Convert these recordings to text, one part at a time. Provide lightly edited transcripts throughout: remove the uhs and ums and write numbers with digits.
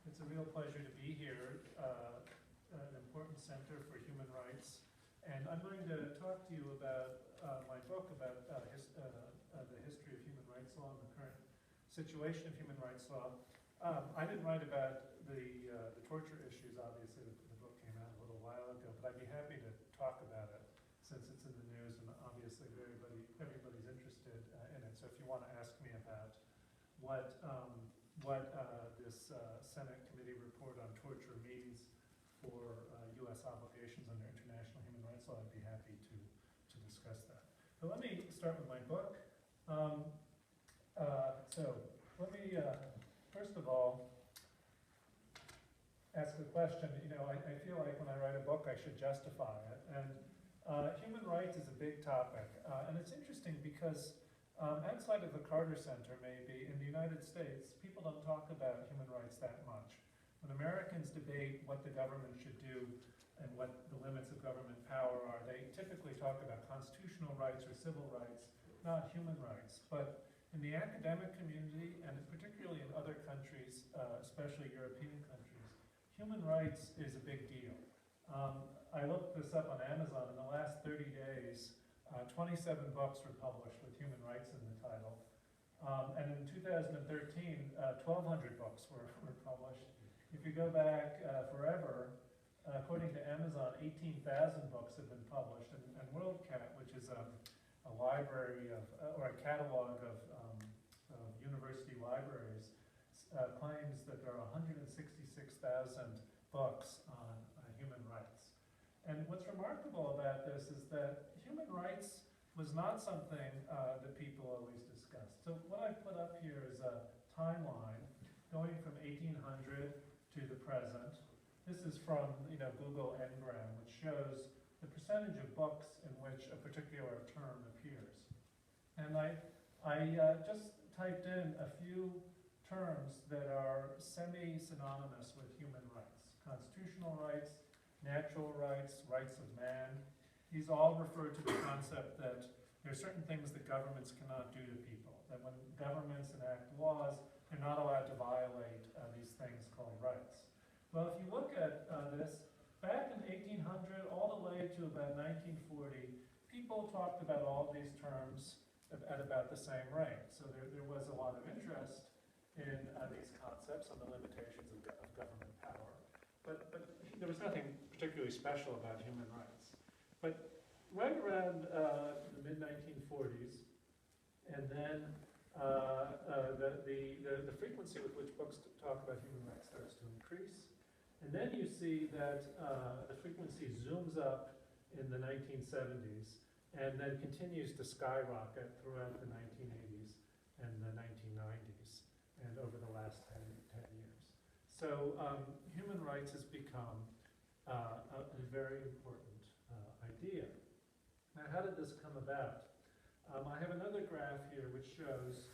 It's a real pleasure to be here, an important center for human rights. And I'm going to talk to you about my book about the history of human rights law and the current situation of human rights law. I didn't write about the torture issues, obviously. The book came out a little while ago, but I'd be happy to talk about it since it's in the news and obviously everybody's interested in it. So if you want to ask me about what this Senate committee report on torture means for U.S. obligations under international human rights law, I'd be happy to discuss that. But let me start with my book. So let me, first of all, ask a question. You know, I feel like when I write a book, I should justify it. And human rights is a big topic. And it's interesting because outside of the Carter Center, maybe, in the United States, people don't talk about human rights that much. When Americans debate what the government should do and what the limits of government power are, they typically talk about constitutional rights or civil rights, not human rights. But in the academic community, and particularly in other countries, especially European countries, human rights is a big deal. I looked this up on Amazon. In the last 30 days, 27 books were published with human rights in the title. And in 2013, 1,200 books were published. If you go back forever, according to Amazon, 18,000 books have been published. And WorldCat, which is a library of, or a catalog of university libraries, claims that there are 166,000 books on human rights. And what's remarkable about this is that human rights was not something that people always discussed. So what I put up here is a timeline going from 1800 to the present. This is from Google Ngram, which shows the percentage of books in which a particular term appears. And I just typed in a few terms that are semi-synonymous with human rights. Constitutional rights, natural rights, rights of man. These all refer to the concept that there are certain things that governments cannot do to people. That when governments enact laws, they're not allowed to violate these things called rights. Well, if you look at this, back in 1800 all the way to about 1940, people talked about all these terms at about the same rate. So there was a lot of interest in these concepts and the limitations of government power. But there was nothing particularly special about human rights. But right around the mid-1940s, and then the frequency with which books talk about human rights starts to increase. And then you see that the frequency zooms up in the 1970s and then continues to skyrocket throughout the 1980s and the 1990s and over the last 10 years. So human rights has become a very important idea. Now, how did this come about? I have another graph here which shows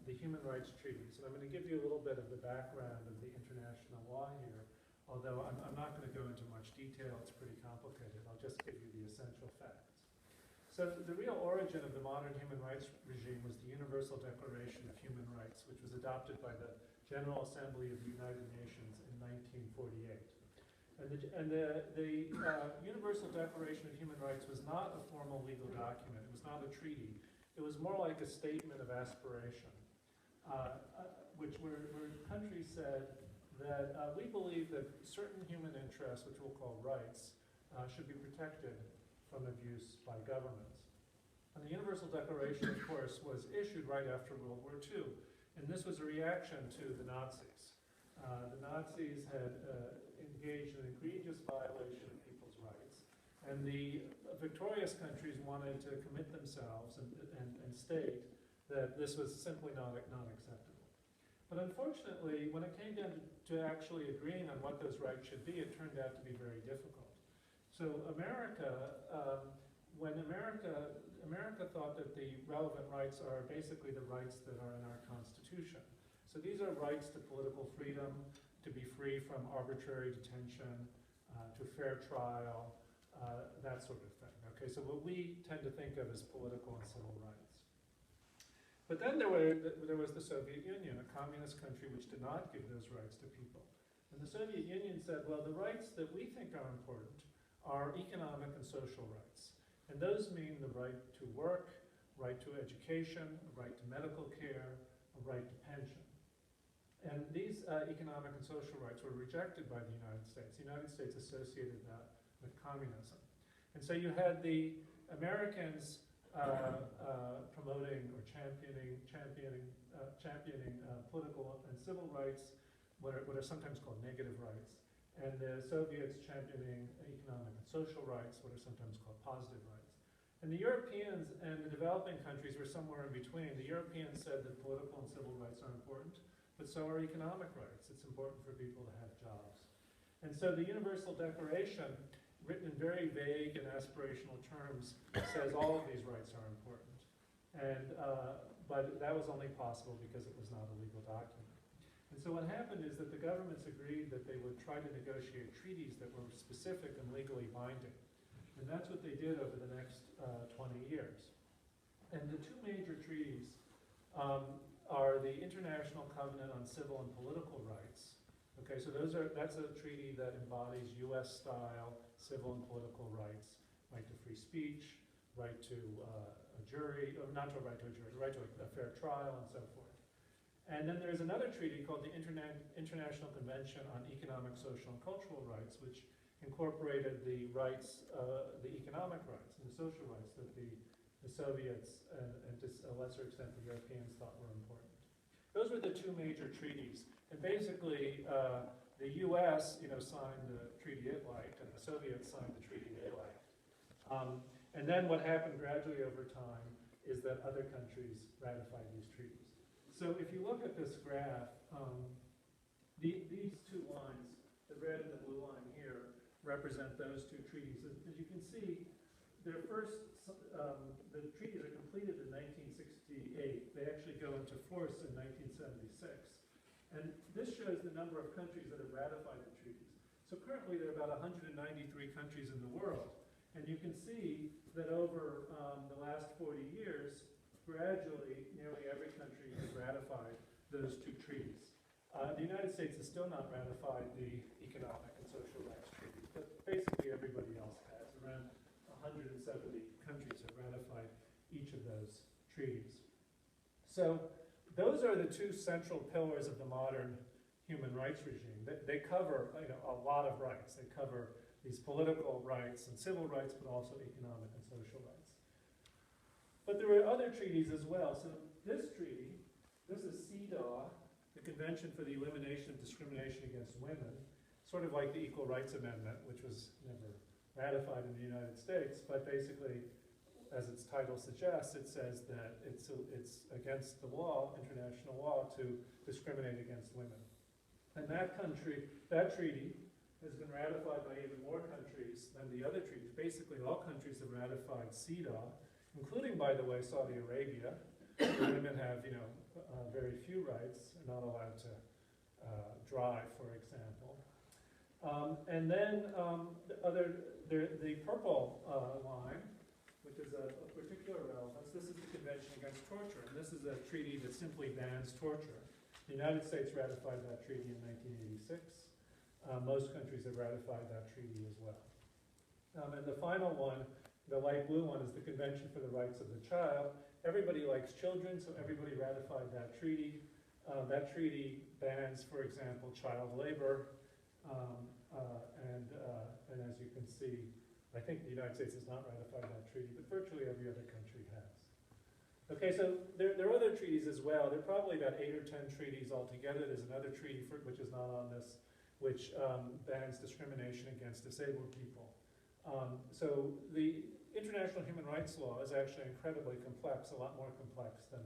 the human rights treaties. And I'm going to give you a little bit of the background of the international law here, although I'm not going to go into much detail. It's pretty complicated. I'll just give you the essential facts. So the real origin of the modern human rights regime was the Universal Declaration of Human Rights, which was adopted by the General Assembly of the United Nations in 1948. And the Universal Declaration of Human Rights was not a formal legal document. It was not a treaty. It was more like a statement of aspiration, where countries said that we believe that certain human interests, which we'll call rights, should be protected from abuse by governments. And the Universal Declaration, of course, was issued right after World War II. And this was a reaction to the Nazis. The Nazis had engaged in egregious violation of people's rights. And the victorious countries wanted to commit themselves and state that this was simply not acceptable. But unfortunately, when it came down to actually agreeing on what those rights should be, it turned out to be very difficult. So when America thought that the relevant rights are basically the rights that are in our Constitution. So these are rights to political freedom, to be free from arbitrary detention, to fair trial, that sort of thing. Okay, so what we tend to think of as political and civil rights. But then there was the Soviet Union, a communist country which did not give those rights to people. And the Soviet Union said, well, the rights that we think are important are economic and social rights. And those mean the right to work, right to education, a right to medical care, a right to pension. And these economic and social rights were rejected by the United States. The United States associated that with communism. And so you had the Americans promoting or championing political and civil rights, what are sometimes called negative rights, and the Soviets championing economic and social rights, what are sometimes called positive rights. And the Europeans and the developing countries were somewhere in between. The Europeans said that political and civil rights are important, but so are economic rights. It's important for people to have jobs. And so the Universal Declaration, written in very vague and aspirational terms, says all of these rights are important. And, but that was only possible because it was not a legal document. And so what happened is that the governments agreed that they would try to negotiate treaties that were specific and legally binding. And that's what they did over the next 20 years. And the two major treaties are the International Covenant on Civil and Political Rights. Okay, so that's a treaty that embodies US-style civil and political rights, right to free speech, right to a jury, or not to a right to a jury, right to a fair trial, and so forth. And then there's another treaty called the International Convention on Economic, Social, and Cultural Rights, which incorporated the rights, the economic rights and the social rights that the Soviets and to a lesser extent the Europeans thought were important. Those were the two major treaties. And basically, the U.S. signed the treaty it liked, and the Soviets signed the treaty they liked. And then what happened gradually over time is that other countries ratified these treaties. So if you look at this graph, these two lines, the red and the blue line here, represent those two treaties. As you can see, the treaties are completed in 1968. They actually go into force in 1976. And this shows the number of countries that have ratified the treaties. So currently there are about 193 countries in the world. And you can see that over the last 40 years, gradually, nearly every country has ratified those two treaties. The United States has still not ratified the Economic and Social Rights Treaty, but basically everybody else has. Around 170 countries have ratified each of those treaties. So those are the two central pillars of the modern human rights regime. They cover a lot of rights. They cover these political rights and civil rights, but also economic and social rights. But there were other treaties as well. So this treaty, this is CEDAW, the Convention for the Elimination of Discrimination Against Women, sort of like the Equal Rights Amendment, which was never ratified in the United States, but basically, as its title suggests, it says that it's against the law, international law, to discriminate against women. And that treaty has been ratified by even more countries than the other treaties. Basically, all countries have ratified CEDAW, including, by the way, Saudi Arabia. Women have, very few rights. They're not allowed to drive, for example. And then the purple line, which is of particular relevance, this is the Convention Against Torture, and this is a treaty that simply bans torture. The United States ratified that treaty in 1986. Most countries have ratified that treaty as well. And the final one, the light blue one, is the Convention for the Rights of the Child. Everybody likes children, so everybody ratified that treaty. That treaty bans, for example, child labor, and as you can see, I think the United States has not ratified that treaty, but virtually every other country has. Okay, so there are other treaties as well. There are probably about 8 or 10 treaties altogether. There's another treaty, which is not on this, which bans discrimination against disabled people. So the international human rights law is actually incredibly complex, a lot more complex than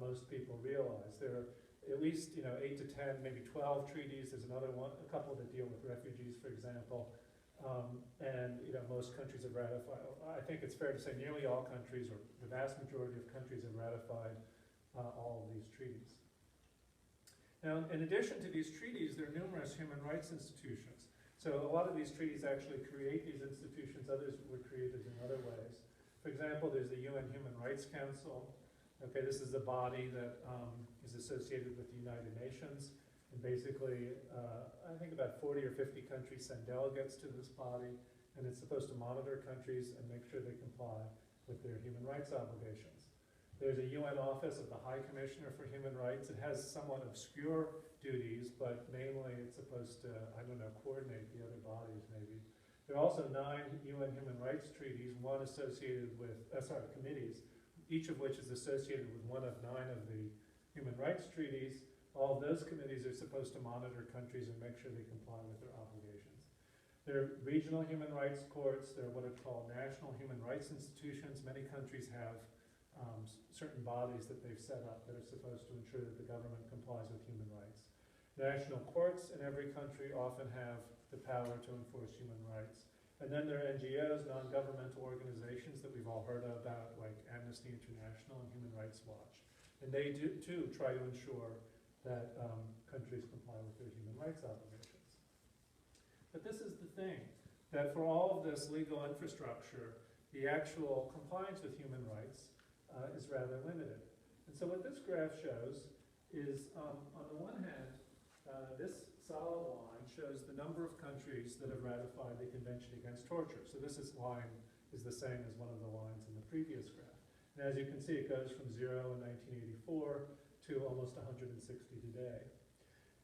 most people realize. There are at least 8 to 10, maybe 12 treaties. There's another one, a couple that deal with refugees, for example. And most countries have ratified. I think it's fair to say nearly all countries, or the vast majority of countries, have ratified all of these treaties. Now, in addition to these treaties, there are numerous human rights institutions. So a lot of these treaties actually create these institutions. Others were created in other ways. For example, there's the UN Human Rights Council. Okay, this is a body that is associated with the United Nations. And basically, I think about 40 or 50 countries send delegates to this body, and it's supposed to monitor countries and make sure they comply with their human rights obligations. There's a UN Office of the High Commissioner for Human Rights. It has somewhat obscure duties, but mainly it's supposed to, I don't know, coordinate the other bodies maybe. There are also 9 UN human rights treaties, one associated with, committees, each of which is associated with one of 9 of the human rights treaties. All of those committees are supposed to monitor countries and make sure they comply with their obligations. There are regional human rights courts. There are what are called national human rights institutions. Many countries have certain bodies that they've set up that are supposed to ensure that the government complies with human rights. National courts in every country often have the power to enforce human rights. And then there are NGOs, non-governmental organizations that we've all heard about, like Amnesty International and Human Rights Watch. And they do, too, try to ensure that countries comply with their human rights obligations. But this is the thing, that for all of this legal infrastructure, the actual compliance with human rights is rather limited. And so what this graph shows is, on the one hand, this solid line shows the number of countries that have ratified the Convention Against Torture. So this line is the same as one of the lines in the previous graph. And as you can see, it goes from 0 in 1984 to almost 160 today.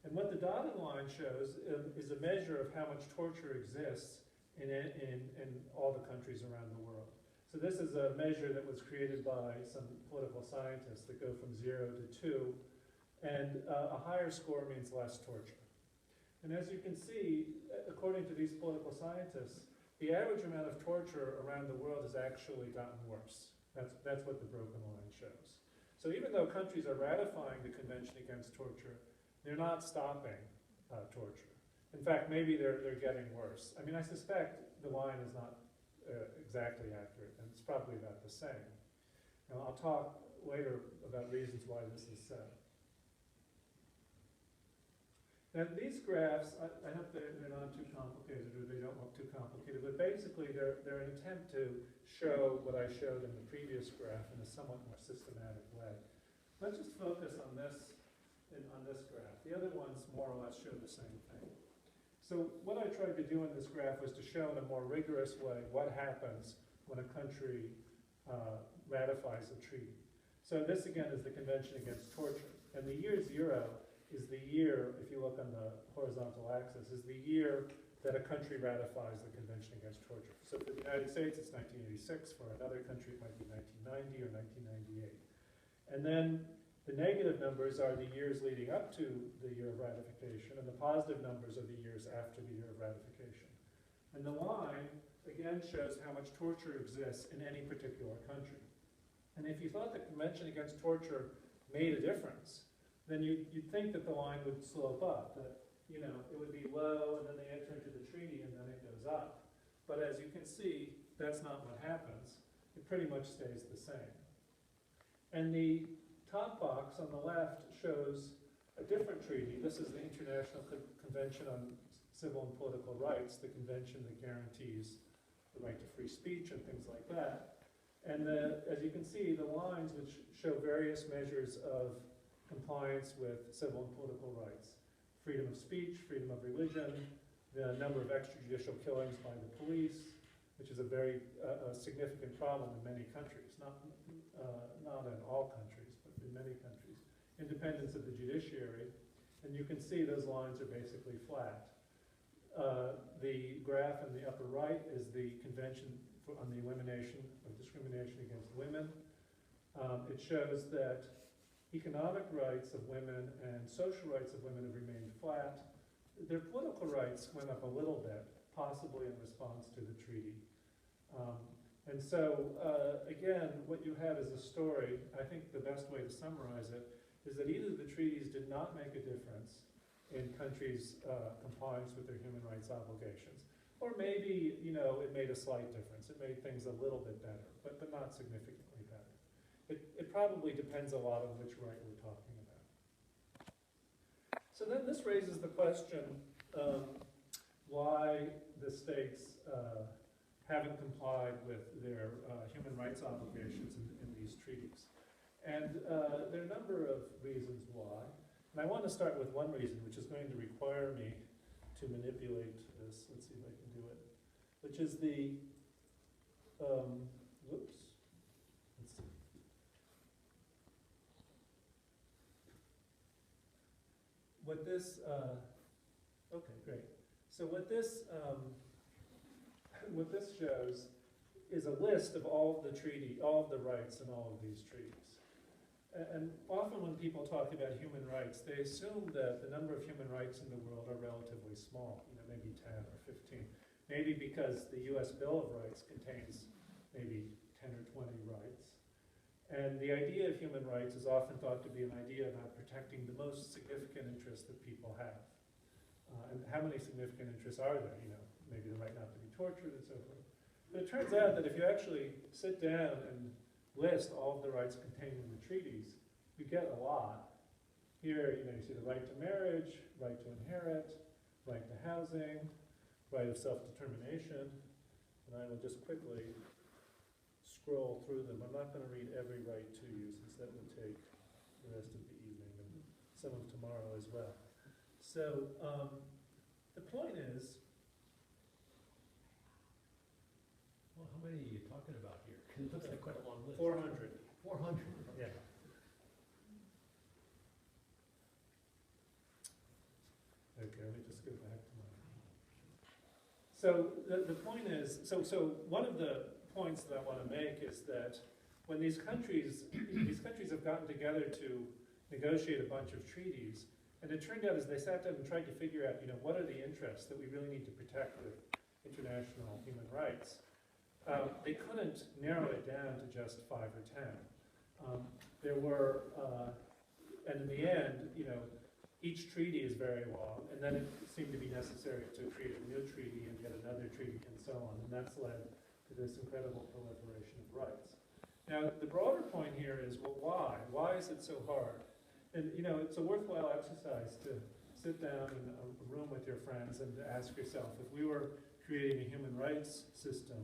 And what the dotted line shows is a measure of how much torture exists in all the countries around the world. So this is a measure that was created by some political scientists that go from 0 to 2, and a higher score means less torture. And as you can see, according to these political scientists, the average amount of torture around the world has actually gotten worse. That's what the broken line shows. So even though countries are ratifying the Convention Against Torture, they're not stopping torture. In fact, maybe they're getting worse. I mean, I suspect the line is not exactly accurate, and it's probably about the same. Now, I'll talk later about reasons why this is so. Now, these graphs, I hope they're not too complicated or they don't look too complicated, but basically they're an attempt to show what I showed in the previous graph in a somewhat more systematic way. Let's just focus on this graph. The other ones more or less show the same thing. So what I tried to do in this graph was to show in a more rigorous way what happens when a country ratifies a treaty. So this again is the Convention Against Torture. And the year 0 is the year, if you look on the horizontal axis, is the year that a country ratifies the Convention Against Torture. So for the United States, it's 1986. For another country, it might be 1990 or 1998. And then the negative numbers are the years leading up to the year of ratification, and the positive numbers are the years after the year of ratification. And the line, again, shows how much torture exists in any particular country. And if you thought the Convention Against Torture made a difference, then you'd think that the line would slope up, that it would be low, and then they enter into the treaty, and then it goes up. But as you can see, that's not what happens. It pretty much stays the same. And the top box on the left shows a different treaty. This is the International Convention on Civil and Political Rights, the convention that guarantees the right to free speech and things like that. And as you can see, the lines which show various measures of compliance with civil and political rights. Freedom of speech, freedom of religion, the number of extrajudicial killings by the police, which is a very significant problem in many countries, not in all countries, but in many countries. Independence of the judiciary, and you can see those lines are basically flat. The graph in the upper right is the Convention on the Elimination of Discrimination Against Women. It shows that economic rights of women and social rights of women have remained flat. Their political rights went up a little bit, possibly in response to the treaty. And so, again, what you have is a story. I think the best way to summarize it is that either the treaties did not make a difference in countries' compliance with their human rights obligations, or maybe, it made a slight difference. It made things a little bit better, but not significantly better. It probably depends a lot on which right we're talking about. So then this raises the question why the states haven't complied with their human rights obligations in these treaties. And there are a number of reasons why. And I want to start with one reason, which is going to require me to manipulate this. Let's see if I can do it. Which is the, whoops. Let's see. What this, okay, great. So what this shows is a list of all of the rights in all of these treaties. And often when people talk about human rights, they assume that the number of human rights in the world are relatively small, maybe 10 or 15. Maybe because the US Bill of Rights contains maybe 10 or 20 rights. And the idea of human rights is often thought to be an idea about protecting the most significant interests that people have. And how many significant interests are there? Maybe the right not to be tortured and so forth. But it turns out that if you actually sit down and list all of the rights contained in the treaties, you get a lot. Here, you see the right to marriage, right to inherit, right to housing, right of self-determination. And I will just quickly scroll through them. I'm not going to read every right to you, since that would take the rest of the evening and some of tomorrow as well. So the point is, well, how many are you talking about here? It looks like quite a long list. 400. 400. Yeah. Okay, let me just go back to mine. So the point is, so one of the points that I want to make is that when these countries have gotten together to negotiate a bunch of treaties, and it turned out as they sat down and tried to figure out, what are the interests that we really need to protect with international human rights, they couldn't narrow it down to just 5 or 10. There were, and in the end, each treaty is very long, and then it seemed to be necessary to create a new treaty and yet another treaty and so on, and that's led to this incredible proliferation of rights. Now, the broader point here is, well, why? Why is it so hard? And, it's a worthwhile exercise to sit down in a room with your friends and to ask yourself, if we were creating a human rights system,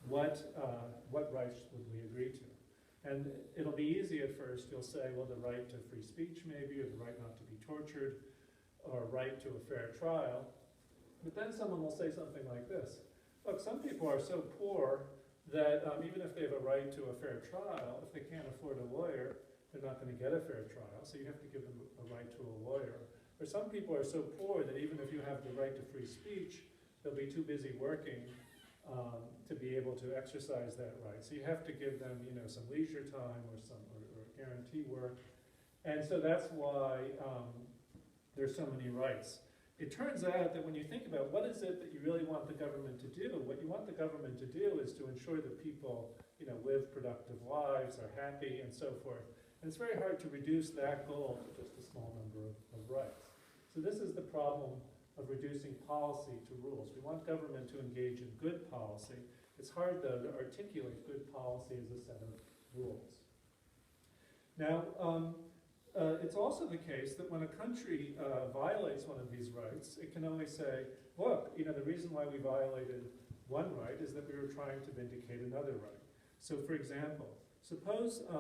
what rights would we agree to? And it'll be easy at first. You'll say, well, the right to free speech maybe, or the right not to be tortured, or right to a fair trial. But then someone will say something like this. Look, some people are so poor that even if they have a right to a fair trial, if they can't afford a lawyer, they're not going to get a fair trial, so you have to give them a right to a lawyer. Or some people are so poor that even if you have the right to free speech, they'll be too busy working to be able to exercise that right. So you have to give them, some leisure time or guarantee work. And so that's why there's so many rights. It turns out that when you think about what is it that you really want the government to do, what you want the government to do is to ensure that people, live productive lives, are happy, and so forth. And it's very hard to reduce that goal to just a small number of rights. So this is the problem of reducing policy to rules. We want government to engage in good policy. It's hard, though, to articulate good policy as a set of rules. Now, it's also the case that when a country violates one of these rights, it can always say, look, the reason why we violated one right is that we were trying to vindicate another right. So, for example, suppose a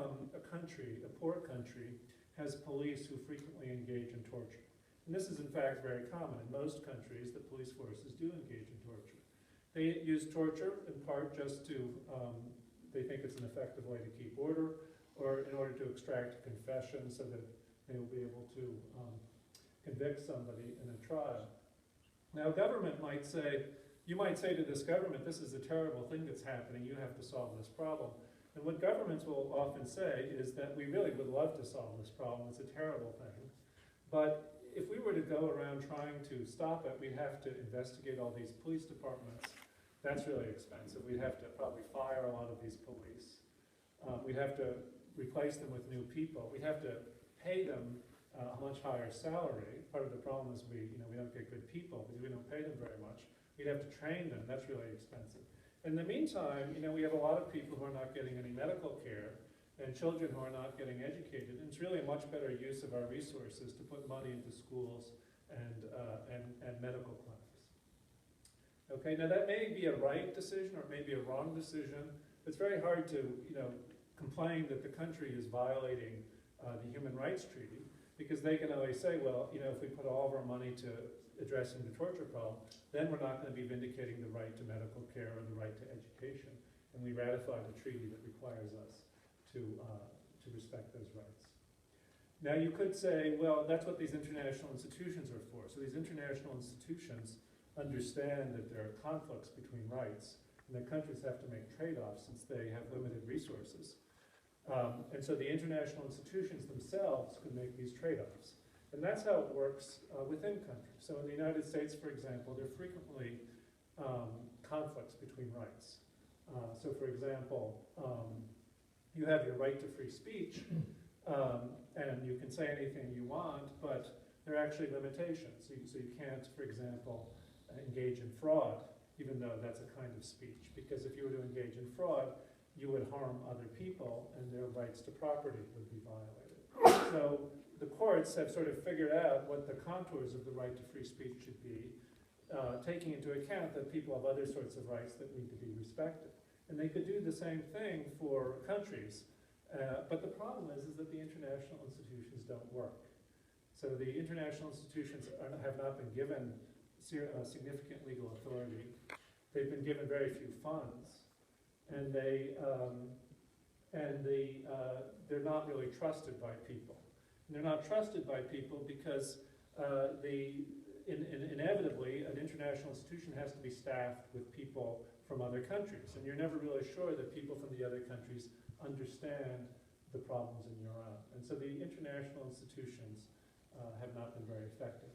poor country, has police who frequently engage in torture. And this is in fact very common. In most countries, the police forces do engage in torture. They use torture in part just to, they think it's an effective way to keep order, or in order to extract a confession so that they will be able to convict somebody in a trial. Now, government might say, you might say to this government, this is a terrible thing that's happening, you have to solve this problem. And what governments will often say is that we really would love to solve this problem, it's a terrible thing. But if we were to go around trying to stop it, we'd have to investigate all these police departments. That's really expensive. We'd have to probably fire a lot of these police. We'd have to replace them with new people. We'd have to pay them a much higher salary. Part of the problem is we don't get good people because we don't pay them very much. We'd have to train them. That's really expensive. In the meantime, we have a lot of people who are not getting any medical care and children who are not getting educated. And it's really a much better use of our resources to put money into schools and medical clinics. Okay, now that may be a right decision or it may be a wrong decision. It's very hard to complain that the country is violating the Human Rights Treaty, because they can always say, well, you know, if we put all of our money to addressing the torture problem, then we're not going to be vindicating the right to medical care or the right to education, and we ratify the treaty that requires us to respect those rights. Now you could say, well, that's what these international institutions are for. So these international institutions understand that there are conflicts between rights, and that countries have to make trade-offs since they have limited resources. And so the international institutions themselves can make these trade-offs. And that's how it works within countries. So in the United States, for example, there are frequently conflicts between rights. So for example, you have your right to free speech, and you can say anything you want, but there are actually limitations. So you can't, for example, engage in fraud, even though that's a kind of speech. Because if you were to engage in fraud, you would harm other people, and their rights to property would be violated. So the courts have sort of figured out what the contours of the right to free speech should be, taking into account that people have other sorts of rights that need to be respected. And they could do the same thing for countries. But the problem is that the international institutions don't work. So the international institutions have not been given significant legal authority. They've been given very few funds, and they're not really trusted by people. And they're not trusted by people because inevitably an international institution has to be staffed with people from other countries, and you're never really sure that people from the other countries understand the problems in your own. And so the international institutions have not been very effective.